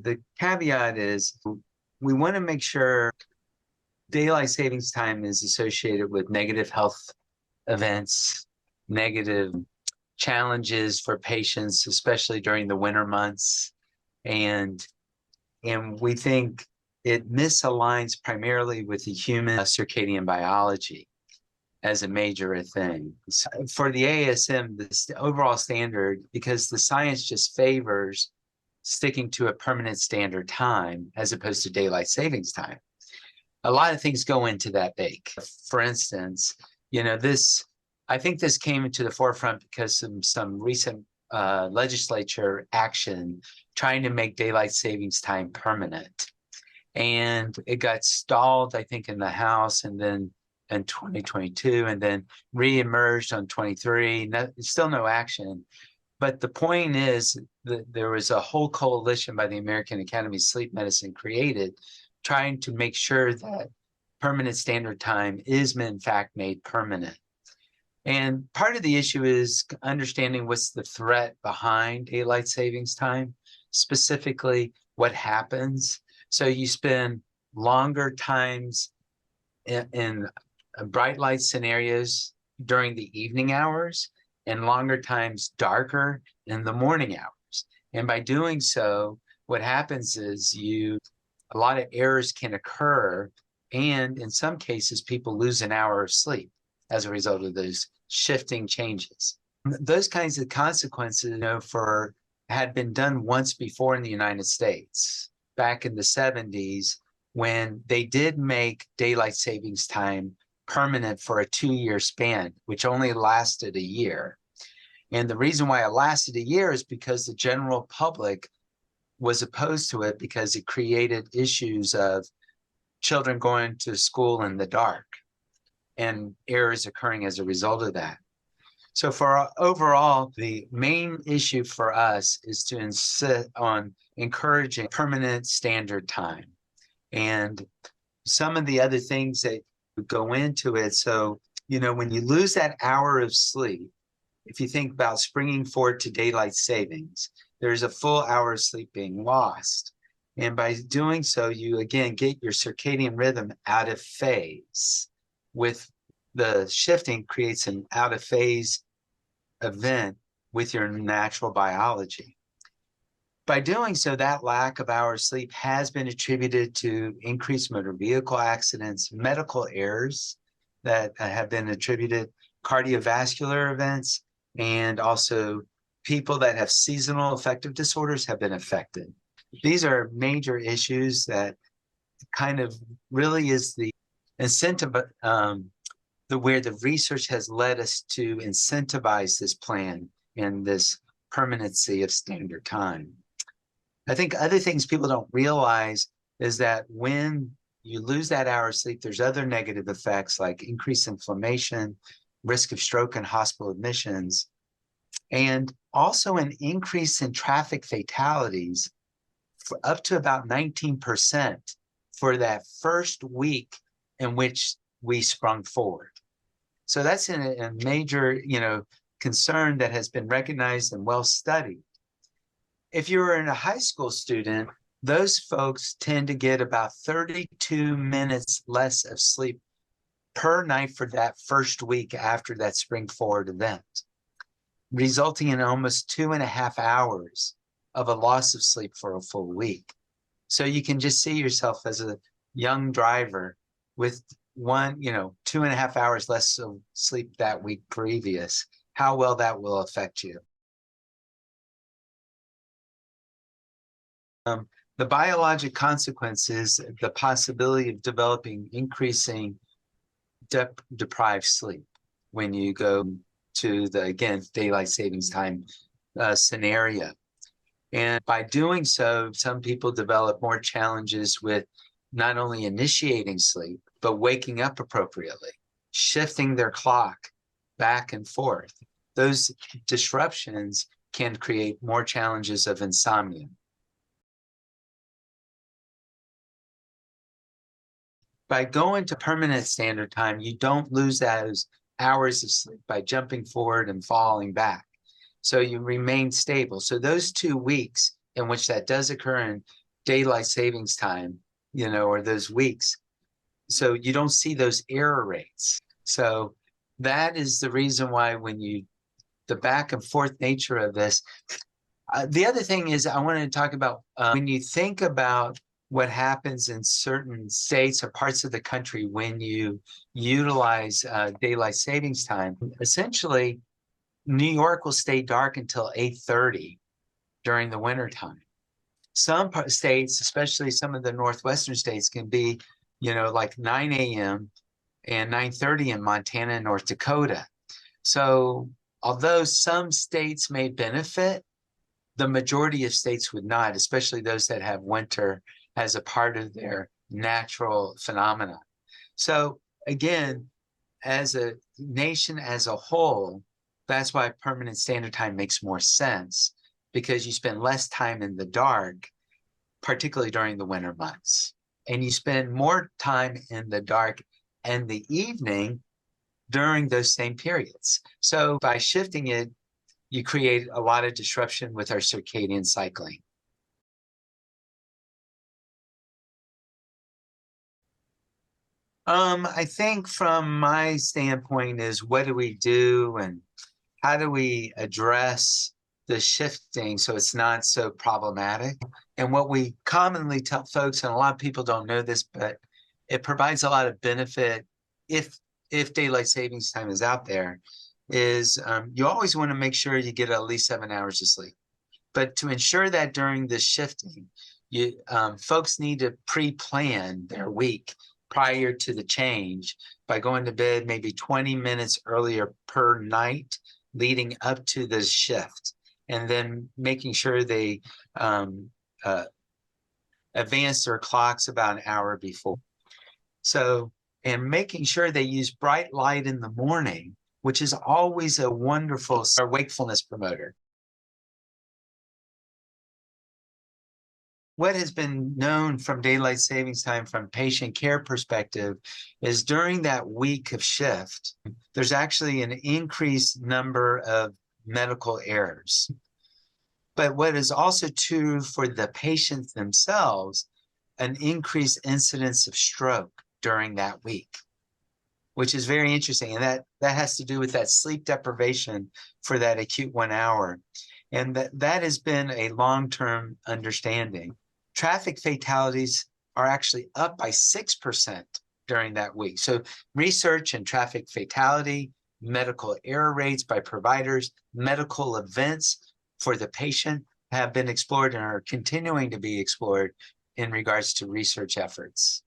The caveat is we want to make sure daylight savings time is associated with negative health events, negative challenges for patients, especially during the winter months. And we think it misaligns primarily with the human circadian biology as a major thing. So for the ASM, the overall standard, because the science just favors sticking to a permanent standard time as opposed to daylight savings time. A lot of things go into that bake. For instance, I think this came into the forefront because of some recent legislature action trying to make daylight savings time permanent. And it got stalled, I think, in the House and then in 2022 and then reemerged on 23. Still no action. But the point is that there was a whole coalition by the American Academy of Sleep Medicine created trying to make sure that permanent standard time is in fact made permanent. And part of the issue is understanding what's the threat behind daylight savings time, specifically what happens. So you spend longer times in bright light scenarios during the evening hours and longer times darker in the morning hours. And by doing so, what happens is a lot of errors can occur. And in some cases, people lose an hour of sleep as a result of those shifting changes. Those kinds of consequences, had been done once before in the United States, back in the 70s, when they did make daylight savings time permanent for a 2-year span, which only lasted a year. And the reason why it lasted a year is because the general public was opposed to it because it created issues of children going to school in the dark and errors occurring as a result of that. So for overall, the main issue for us is to insist on encouraging permanent standard time. And some of the other things that go into it. So, when you lose that hour of sleep, if you think about springing forward to daylight savings, there's a full hour of sleep being lost. And by doing so, you again get your circadian rhythm out of phase. With the shifting creates an out of phase event with your natural biology. By doing so, that lack of hours sleep has been attributed to increased motor vehicle accidents, medical errors that have been attributed, cardiovascular events, and also people that have seasonal affective disorders have been affected. These are major issues that kind of really is the incentive, where the research has led us to incentivize this plan and this permanency of standard time. I think other things people don't realize is that when you lose that hour of sleep, there's other negative effects like increased inflammation, risk of stroke and hospital admissions, and also an increase in traffic fatalities for up to about 19% for that first week in which we sprung forward. So that's a major, concern that has been recognized and well studied. If you were a high school student, those folks tend to get about 32 minutes less of sleep per night for that first week after that spring forward event, resulting in almost 2.5 hours of a loss of sleep for a full week. So you can just see yourself as a young driver with 2.5 hours less of sleep that week previous, how well that will affect you. The biologic consequences, the possibility of developing increasing deprived sleep when you go to the, again, daylight savings time scenario. And by doing so, some people develop more challenges with not only initiating sleep, but waking up appropriately, shifting their clock back and forth. Those disruptions can create more challenges of insomnia. By going to permanent standard time, you don't lose those hours of sleep by jumping forward and falling back. So you remain stable. So those 2 weeks in which that does occur in daylight savings time, or those weeks. So you don't see those error rates. So that is the reason why the back and forth nature of this. The other thing is I wanted to talk about when you think about what happens in certain states or parts of the country when you utilize daylight savings time. Essentially, New York will stay dark until 8:30 during the wintertime. Some states, especially some of the northwestern states, can be, like 9 a.m. and 9:30 in Montana and North Dakota. So although some states may benefit, the majority of states would not, especially those that have winter as a part of their natural phenomena. So again, as a nation as a whole, that's why permanent standard time makes more sense, because you spend less time in the dark, particularly during the winter months. And you spend more time in the dark and the evening during those same periods. So by shifting it, you create a lot of disruption with our circadian cycling. I think from my standpoint is, what do we do and how do we address the shifting so it's not so problematic? And what we commonly tell folks, and a lot of people don't know this, but it provides a lot of benefit if daylight savings time is out there, is you always want to make sure you get at least 7 hours of sleep. But to ensure that during the shifting, folks need to pre-plan their week prior to the change by going to bed maybe 20 minutes earlier per night leading up to the shift, and then making sure they advance their clocks about an hour before. So, and making sure they use bright light in the morning, which is always a wonderful wakefulness promoter. What has been known from daylight savings time from patient care perspective is during that week of shift, there's actually an increased number of medical errors. But what is also true for the patients themselves, an increased incidence of stroke during that week, which is very interesting. And that has to do with that sleep deprivation for that acute 1 hour. And that has been a long-term understanding. Traffic fatalities are actually up by 6% during that week. So research in traffic fatality, medical error rates by providers, medical events for the patient have been explored and are continuing to be explored in regards to research efforts.